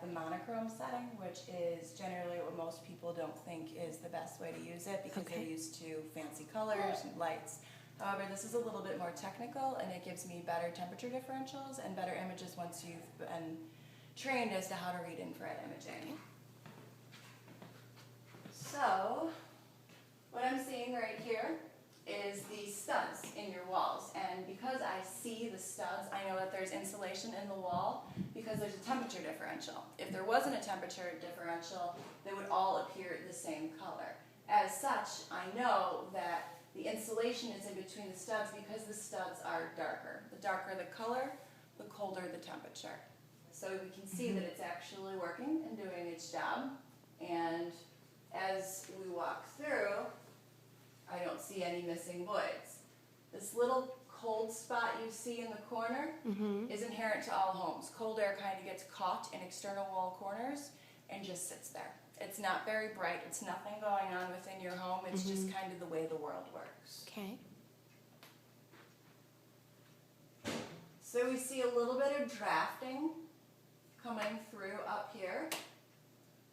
the monochrome setting, which is generally what most people don't think is the best way to use it because they're used to fancy colors and lights. However, this is a little bit more technical and it gives me better temperature differentials and better images once you've been trained as to how to read infrared imaging. So, what I'm seeing right here is the studs in your walls, and because I see the studs, I know that there's insulation in the wall because there's a temperature differential. If there wasn't a temperature differential, they would all appear the same color. As such, I know that the insulation is in between the studs because the studs are darker. The darker the color, the colder the temperature. So we can see that it's actually working and doing its job, and as we walk through, I don't see any missing voids. This little cold spot you see in the corner is inherent to all homes. Cold air kind of gets caught in external wall corners and just sits there. It's not very bright. It's nothing going on within your home. It's just kind of the way the world works. Okay. So we see a little bit of drafting coming through up here,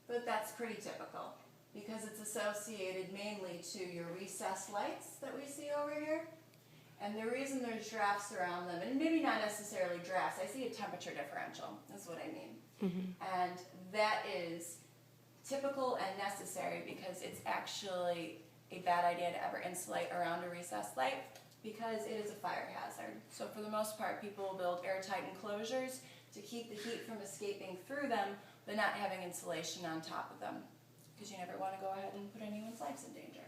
but that's pretty typical, because it's associated mainly to your recessed lights that we see over here. And the reason there's drafts around them, and maybe not necessarily drafts, I see a temperature differential, is what I mean. And that is typical and necessary because it's actually a bad idea to ever insulate around a recessed light because it is a fire hazard. So for the most part, people will build airtight enclosures to keep the heat from escaping through them, but not having insulation on top of them, because you never want to go ahead and put anyone's lives in danger.